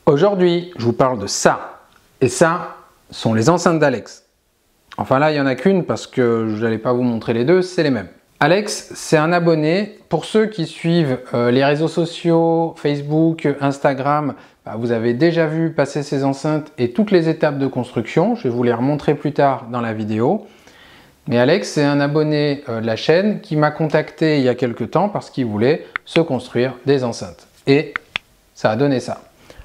Aujourd'hui, je vous parle de ça. Et ça sont les enceintes d'Alex. Enfin là, il n'y en a qu'une parce que je n'allais pas vous montrer les deux, c'est les mêmes. Alex, c'est un abonné. Pour ceux qui suivent les réseaux sociaux, Facebook, Instagram, vous avez déjà vu passer ces enceintes et toutes les étapes de construction. Je vais vous les remontrer plus tard dans la vidéo. Mais Alex, c'est un abonné de la chaîne qui m'a contacté il y a quelques temps parce qu'il voulait se construire des enceintes. Et ça a donné ça.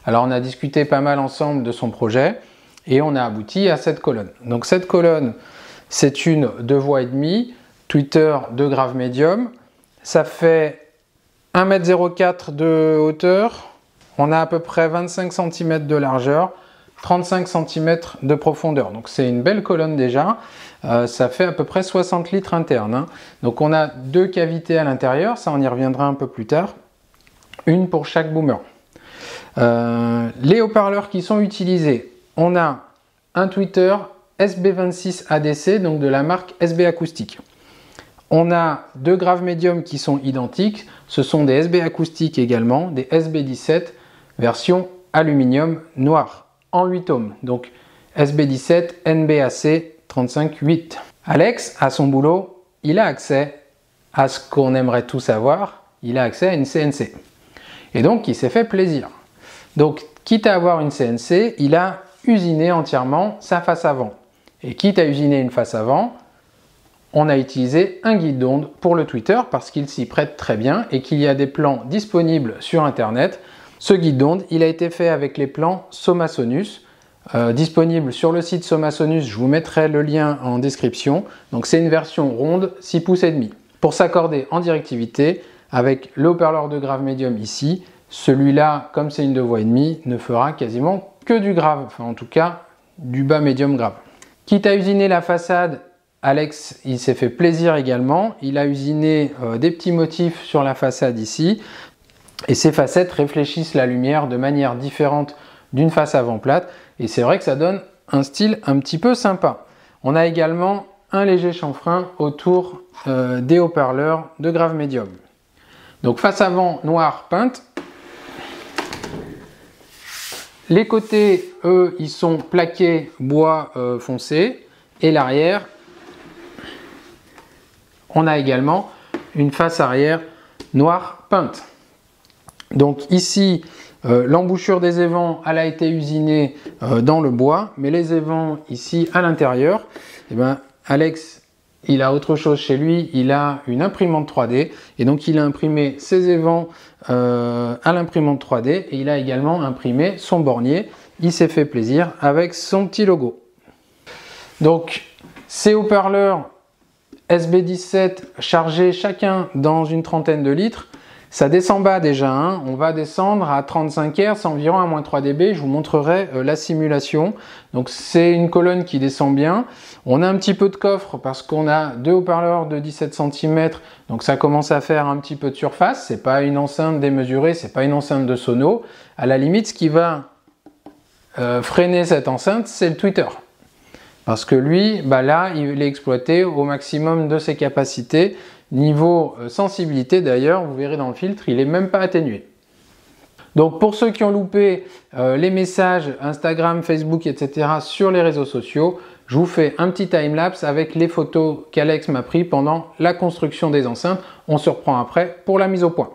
Alors on a discuté pas mal ensemble de son projet et on a abouti à cette colonne. Donc cette colonne, c'est une 2,5 voies, Twitter de grave médium. Ça fait 1,04 m de hauteur. On a à peu près 25 cm de largeur, 35 cm de profondeur. Donc c'est une belle colonne déjà. Ça fait à peu près 60 litres internes. Hein. Donc on a 2 cavités à l'intérieur, ça on y reviendra un peu plus tard. Une pour chaque boomer. Les haut-parleurs qui sont utilisés, on a un tweeter SB26 ADC, donc de la marque SB Acoustique. On a 2 graves médiums qui sont identiques, ce sont des SB Acoustiques également, des SB17 version aluminium noir en 8 ohms, donc SB17 NBAC 35-8. Alex, à son boulot, il a accès à ce qu'on aimerait tous avoir, il a accès à une CNC. Et donc il s'est fait plaisir. Donc quitte à avoir une CNC, il a usiné entièrement sa face avant. Et quitte à usiner une face avant, on a utilisé un guide d'onde pour le tweeter parce qu'il s'y prête très bien et qu'il y a des plans disponibles sur internet. Ce guide d'onde, il a été fait avec les plans Somasonus, disponibles sur le site Somasonus, je vous mettrai le lien en description. Donc c'est une version ronde 6 pouces et demi. Pour s'accorder en directivité avec le haut-parleur de grave médium ici, celui-là, comme c'est une 2,5 voies, ne fera quasiment que du grave, enfin en tout cas du bas médium grave. Quitte à usiner la façade, Alex il s'est fait plaisir également, il a usiné des petits motifs sur la façade ici, et ces facettes réfléchissent la lumière de manière différente d'une face avant plate, et c'est vrai que ça donne un style un petit peu sympa. On a également un léger chanfrein autour des haut-parleurs de grave médium. Donc face avant noire peinte. Les côtés, eux, ils sont plaqués bois foncé. Et l'arrière, on a également une face arrière noire peinte. Donc ici, l'embouchure des évents, elle a été usinée dans le bois. Mais les évents ici à l'intérieur, eh ben, Alex, il a autre chose chez lui, il a une imprimante 3D et donc il a imprimé ses évents à l'imprimante 3D et il a également imprimé son bornier. Il s'est fait plaisir avec son petit logo. Donc ces haut-parleurs SB17 chargés chacun dans une trentaine de litres, ça descend bas déjà, hein. On va descendre à 35 Hz, environ à moins 3 dB, je vous montrerai la simulation. Donc c'est une colonne qui descend bien. On a un petit peu de coffre parce qu'on a 2 haut-parleurs de 17 cm, donc ça commence à faire un petit peu de surface. C'est pas une enceinte démesurée, c'est pas une enceinte de sono. À la limite, ce qui va freiner cette enceinte, c'est le tweeter. Parce que lui, là, il est exploité au maximum de ses capacités. Niveau sensibilité d'ailleurs, vous verrez dans le filtre, il n'est même pas atténué. Donc pour ceux qui ont loupé les messages Instagram, Facebook, etc. sur les réseaux sociaux, je vous fais un petit time-lapse avec les photos qu'Alex m'a pris pendant la construction des enceintes. On se reprend après pour la mise au point.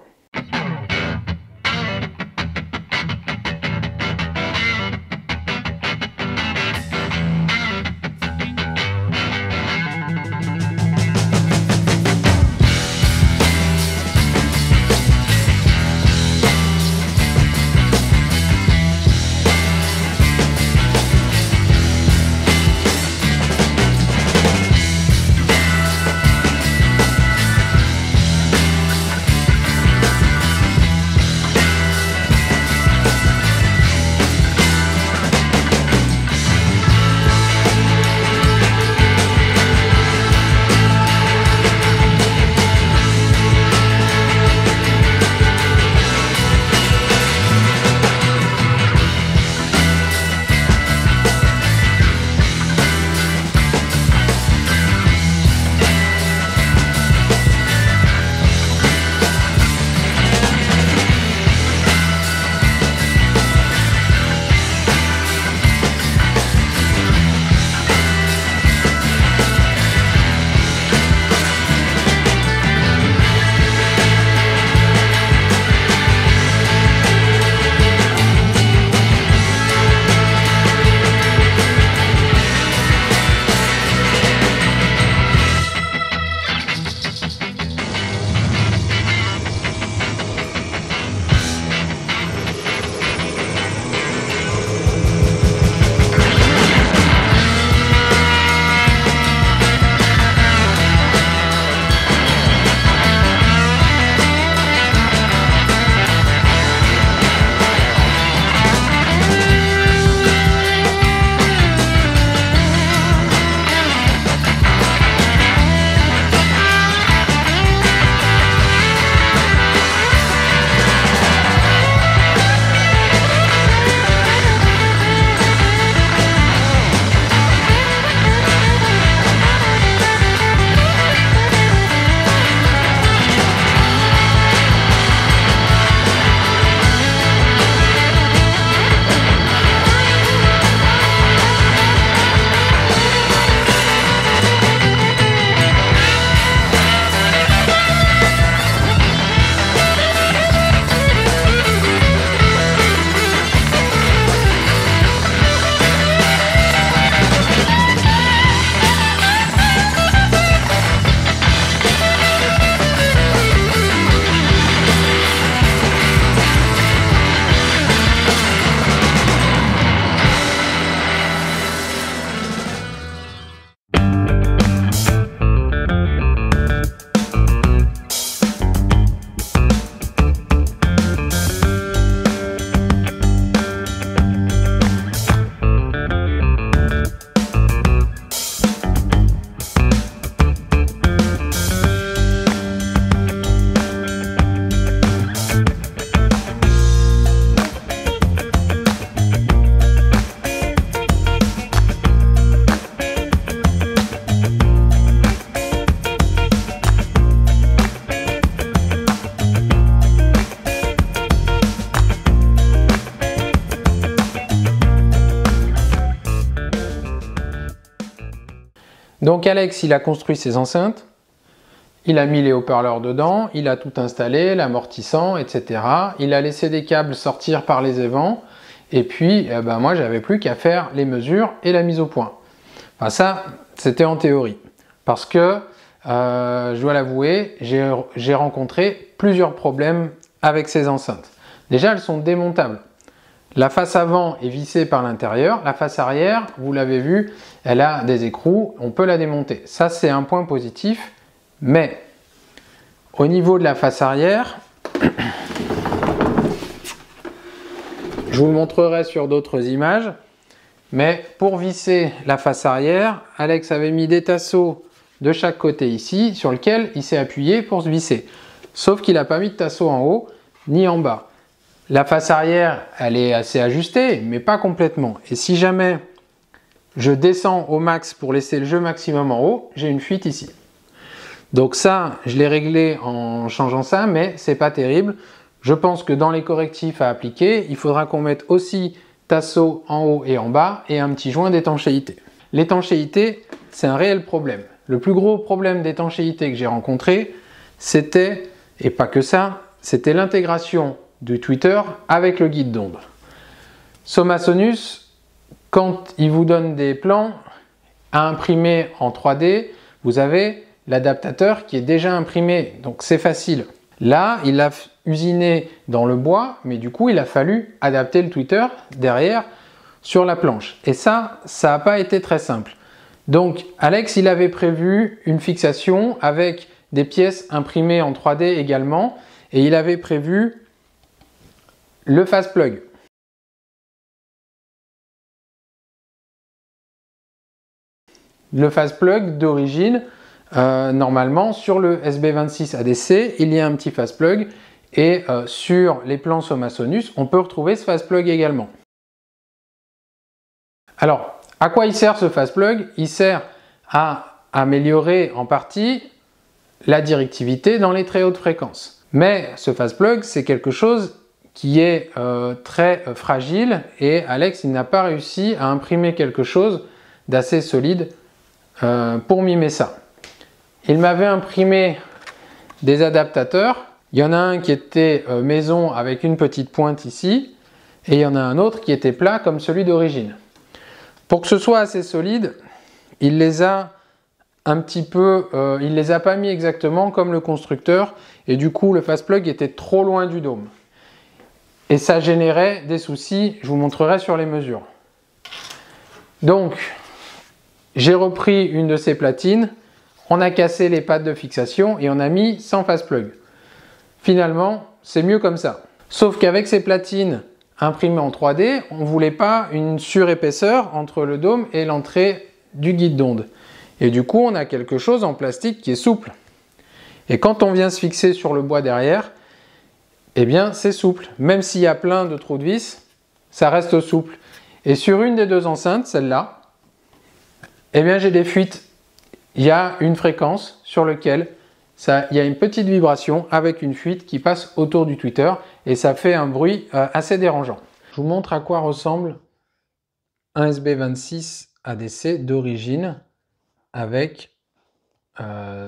Donc Alex, il a construit ses enceintes, il a mis les haut-parleurs dedans, il a tout installé, l'amortissant, etc. Il a laissé des câbles sortir par les évents, et puis moi j'avais plus qu'à faire les mesures et la mise au point. Enfin, ça, c'était en théorie, parce que je dois l'avouer, j'ai rencontré plusieurs problèmes avec ces enceintes. Déjà, elles sont démontables. La face avant est vissée par l'intérieur, la face arrière, vous l'avez vu, elle a des écrous, on peut la démonter. Ça, c'est un point positif, mais au niveau de la face arrière, je vous le montrerai sur d'autres images, mais pour visser la face arrière, Alex avait mis des tasseaux de chaque côté ici, sur lequel il s'est appuyé pour se visser. Sauf qu'il n'a pas mis de tasseau en haut, ni en bas. La face arrière, elle est assez ajustée, mais pas complètement. Et si jamais je descends au max pour laisser le jeu maximum en haut, j'ai une fuite ici. Donc ça, je l'ai réglé en changeant ça, mais c'est pas terrible. Je pense que dans les correctifs à appliquer, il faudra qu'on mette aussi tasseau en haut et en bas et un petit joint d'étanchéité. L'étanchéité, c'est un réel problème. Le plus gros problème d'étanchéité que j'ai rencontré, c'était, et pas que ça, c'était l'intégration du tweeter avec le guide d'onde. Somasonus, quand il vous donne des plans à imprimer en 3D, vous avez l'adaptateur qui est déjà imprimé, donc c'est facile. Là, il l'a usiné dans le bois, mais du coup, il a fallu adapter le tweeter derrière sur la planche. Et ça n'a pas été très simple. Donc, Alex, il avait prévu une fixation avec des pièces imprimées en 3D également, et il avait prévu le fast plug. Le fast plug d'origine, normalement sur le SB26 ADC, il y a un petit fast plug et sur les plans Somasonus, on peut retrouver ce fast plug également. Alors, à quoi il sert ce fast plug? Il sert à améliorer en partie la directivité dans les très hautes fréquences. Mais ce fast plug, c'est quelque chose qui est très fragile et Alex, il n'a pas réussi à imprimer quelque chose d'assez solide pour mimer ça. Il m'avait imprimé des adaptateurs. Il y en a un qui était maison avec une petite pointe ici et il y en a un autre qui était plat comme celui d'origine. Pour que ce soit assez solide, il les a un petit peu, il les a pas mis exactement comme le constructeur et du coup le fast plug était trop loin du dôme. Et ça générait des soucis, je vous montrerai sur les mesures. Donc, j'ai repris une de ces platines, on a cassé les pattes de fixation et on a mis sans fast plug. Finalement, c'est mieux comme ça. Sauf qu'avec ces platines imprimées en 3D, on ne voulait pas une surépaisseur entre le dôme et l'entrée du guide d'onde. Et du coup, on a quelque chose en plastique qui est souple. Et quand on vient se fixer sur le bois derrière, eh bien c'est souple. Même s'il y a plein de trous de vis, ça reste souple. Et sur une des deux enceintes, celle-là, eh bien j'ai des fuites. Il y a une fréquence sur laquelle il y a une petite vibration avec une fuite qui passe autour du tweeter et ça fait un bruit assez dérangeant. Je vous montre à quoi ressemble un SB26 ADC d'origine avec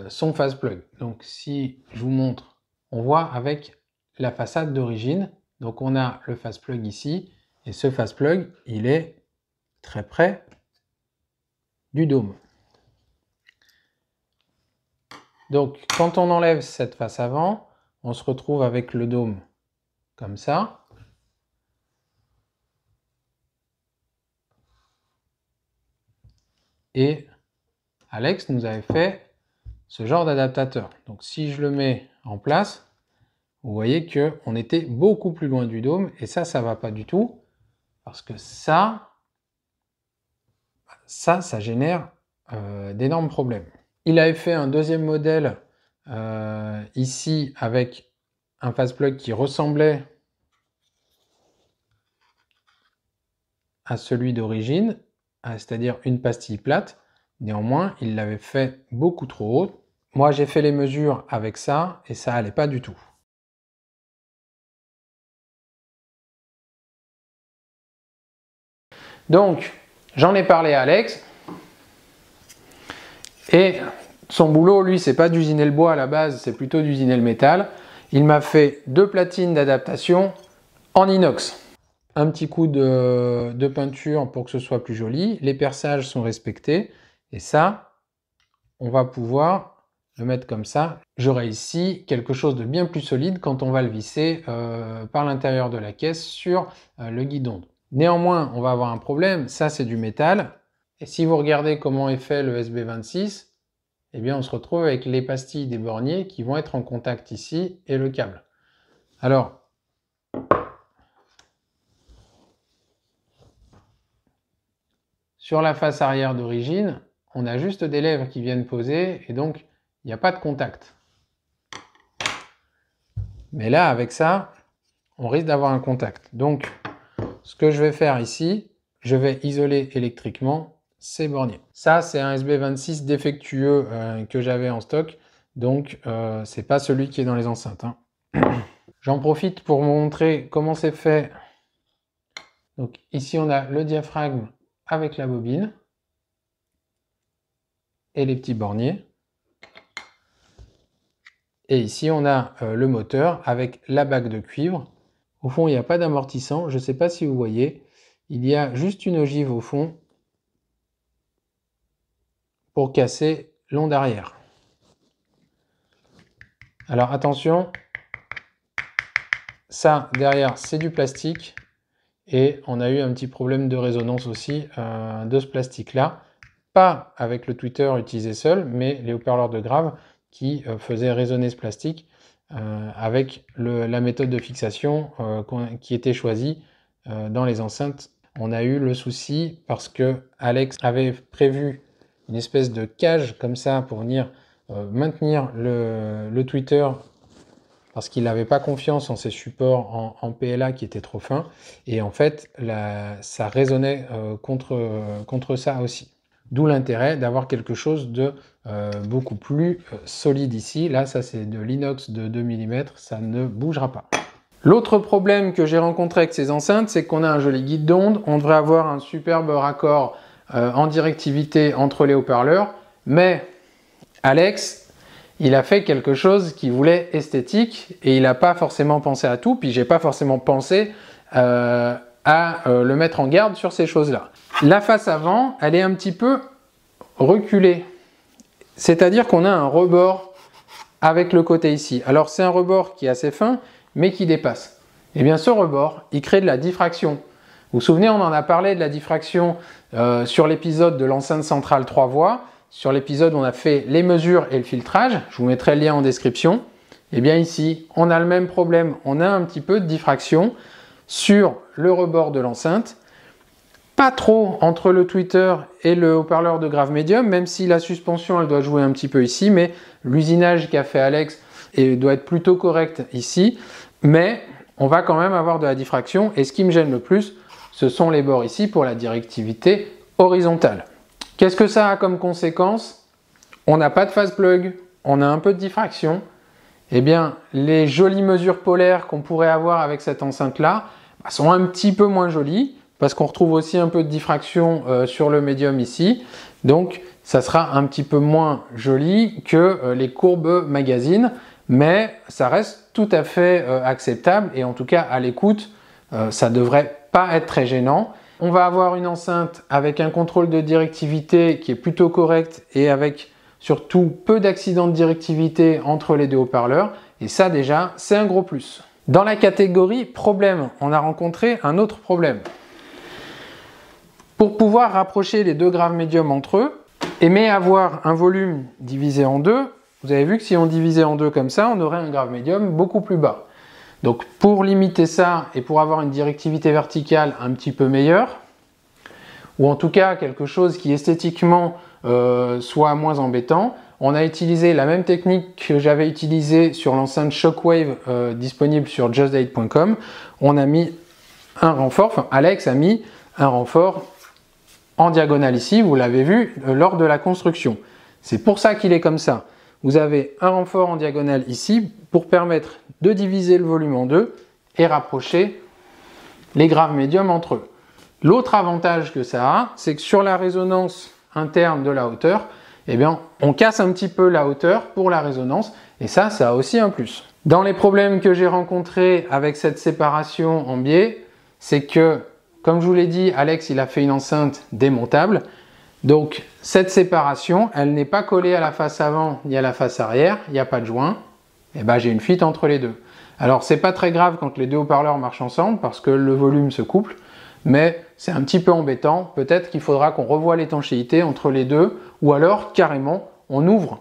son fast plug. Donc si je vous montre, on voit avec la façade d'origine, donc on a le fast plug ici et ce fast plug il est très près du dôme. Donc quand on enlève cette face avant, on se retrouve avec le dôme comme ça. Et Alex nous avait fait ce genre d'adaptateur. Donc si je le mets en place, vous voyez qu'on était beaucoup plus loin du dôme et ça va pas du tout parce que ça génère d'énormes problèmes. Il avait fait un deuxième modèle ici avec un fast plug qui ressemblait à celui d'origine, c'est-à-dire une pastille plate. Néanmoins, il l'avait fait beaucoup trop haut. Moi, j'ai fait les mesures avec ça et ça allait pas du tout. Donc, j'en ai parlé à Alex. Et son boulot, lui, c'est pas d'usiner le bois à la base, c'est plutôt d'usiner le métal. Il m'a fait 2 platines d'adaptation en inox. Un petit coup de peinture pour que ce soit plus joli. Les perçages sont respectés. Et ça, on va pouvoir le mettre comme ça. J'aurai ici quelque chose de bien plus solide quand on va le visser par l'intérieur de la caisse sur le guidon. Néanmoins, on va avoir un problème. Ça, c'est du métal. Et si vous regardez comment est fait le SB26, eh bien, on se retrouve avec les pastilles des borniers qui vont être en contact ici et le câble. Alors, sur la face arrière d'origine, on a juste des lèvres qui viennent poser et donc il n'y a pas de contact. Mais là, avec ça, on risque d'avoir un contact. Donc, ce que je vais faire ici, je vais isoler électriquement ces borniers. Ça, c'est un SB26 défectueux que j'avais en stock, donc c'est pas celui qui est dans les enceintes. Hein. J'en profite pour vous montrer comment c'est fait. Donc ici, on a le diaphragme avec la bobine et les petits borniers. Et ici, on a le moteur avec la bague de cuivre. Au fond, il n'y a pas d'amortissant. Je ne sais pas si vous voyez. Il y a juste une ogive au fond pour casser l'onde arrière. Alors attention, ça derrière c'est du plastique et on a eu un petit problème de résonance aussi de ce plastique là. Pas avec le tweeter utilisé seul, mais les haut-parleurs de Grave qui faisaient résonner ce plastique avec la méthode de fixation qui était choisie dans les enceintes. On a eu le souci parce que Alex avait prévu une espèce de cage comme ça pour venir maintenir le tweeter parce qu'il n'avait pas confiance en ses supports en PLA qui étaient trop fins. Et en fait, ça résonnait contre ça aussi. D'où l'intérêt d'avoir quelque chose de beaucoup plus solide ici. Là, ça c'est de l'inox de 2 mm, ça ne bougera pas. L'autre problème que j'ai rencontré avec ces enceintes, c'est qu'on a un joli guide d'onde. On devrait avoir un superbe raccord en directivité entre les haut-parleurs. Mais Alex, il a fait quelque chose qu'il voulait esthétique et il n'a pas forcément pensé à tout. Puis j'ai pas forcément pensé à le mettre en garde sur ces choses-là. La face avant, elle est un petit peu reculée. C'est-à-dire qu'on a un rebord avec le côté ici. Alors c'est un rebord qui est assez fin, mais qui dépasse. Et bien ce rebord, il crée de la diffraction. Vous vous souvenez, on en a parlé de la diffraction sur l'épisode de l'enceinte centrale 3 voies, sur l'épisode où on a fait les mesures et le filtrage. Je vous mettrai le lien en description. Et bien ici, on a le même problème. On a un petit peu de diffraction sur le rebord de l'enceinte. Pas trop entre le tweeter et le haut-parleur de Grave Medium, même si la suspension elle doit jouer un petit peu ici, mais l'usinage qu'a fait Alex doit être plutôt correct ici. Mais on va quand même avoir de la diffraction et ce qui me gêne le plus, ce sont les bords ici pour la directivité horizontale. Qu'est-ce que ça a comme conséquence? On n'a pas de phase plug, on a un peu de diffraction. Eh bien, les jolies mesures polaires qu'on pourrait avoir avec cette enceinte-là sont un petit peu moins jolies parce qu'on retrouve aussi un peu de diffraction sur le médium ici. Donc, ça sera un petit peu moins joli que les courbes magazine, mais ça reste tout à fait acceptable et en tout cas, à l'écoute, ça devrait pas être très gênant. On va avoir une enceinte avec un contrôle de directivité qui est plutôt correct et avec surtout peu d'accidents de directivité entre les deux haut-parleurs. Et ça déjà, c'est un gros plus. Dans la catégorie problème, on a rencontré un autre problème. Pour pouvoir rapprocher les deux graves médiums entre eux, mais avoir un volume divisé en deux, vous avez vu que si on divisait en deux comme ça, on aurait un grave médium beaucoup plus bas. Donc pour limiter ça et pour avoir une directivité verticale un petit peu meilleure, ou en tout cas quelque chose qui esthétiquement soit moins embêtant, on a utilisé la même technique que j'avais utilisée sur l'enceinte Shockwave disponible sur justdate.com. On a mis un renfort, enfin Alex a mis un renfort en diagonale ici, vous l'avez vu lors de la construction. C'est pour ça qu'il est comme ça. Vous avez un renfort en diagonale ici pour permettre de diviser le volume en deux et rapprocher les graves médiums entre eux. L'autre avantage que ça a, c'est que sur la résonance interne de la hauteur, eh bien, on casse un petit peu la hauteur pour la résonance, et ça a aussi un plus. Dans les problèmes que j'ai rencontrés avec cette séparation en biais, c'est que, comme je vous l'ai dit, Alex, il a fait une enceinte démontable. Donc, cette séparation, elle n'est pas collée à la face avant ni à la face arrière, il n'y a pas de joint. Et ben, j'ai une fuite entre les deux. Alors, c'est pas très grave quand les deux haut-parleurs marchent ensemble parce que le volume se couple, mais c'est un petit peu embêtant. Peut-être qu'il faudra qu'on revoie l'étanchéité entre les deux, ou alors, carrément, on ouvre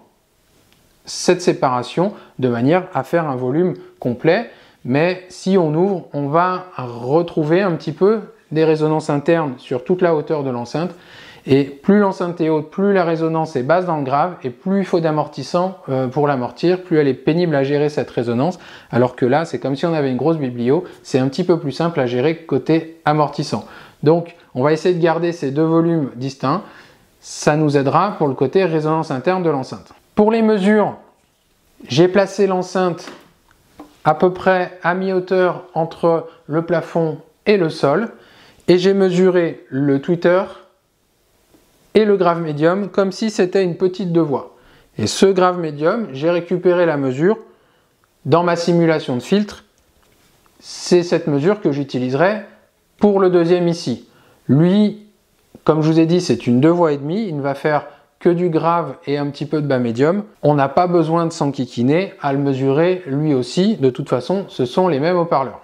cette séparation de manière à faire un volume complet. Mais si on ouvre, on va retrouver un petit peu des résonances internes sur toute la hauteur de l'enceinte. Et plus l'enceinte est haute, plus la résonance est basse dans le grave, et plus il faut d'amortissant pour l'amortir, plus elle est pénible à gérer cette résonance. Alors que là, c'est comme si on avait une grosse biblio, c'est un petit peu plus simple à gérer côté amortissant. Donc, on va essayer de garder ces deux volumes distincts. Ça nous aidera pour le côté résonance interne de l'enceinte. Pour les mesures, j'ai placé l'enceinte à peu près à mi-hauteur entre le plafond et le sol, et j'ai mesuré le tweeter et le grave médium comme si c'était une petite deux voies. Et ce grave médium, j'ai récupéré la mesure dans ma simulation de filtre. C'est cette mesure que j'utiliserai pour le deuxième ici. Lui, comme je vous ai dit, c'est une 2 voies et demie. Il ne va faire que du grave et un petit peu de bas médium. On n'a pas besoin de s'enquiquiner à le mesurer lui aussi. De toute façon, ce sont les mêmes haut-parleurs.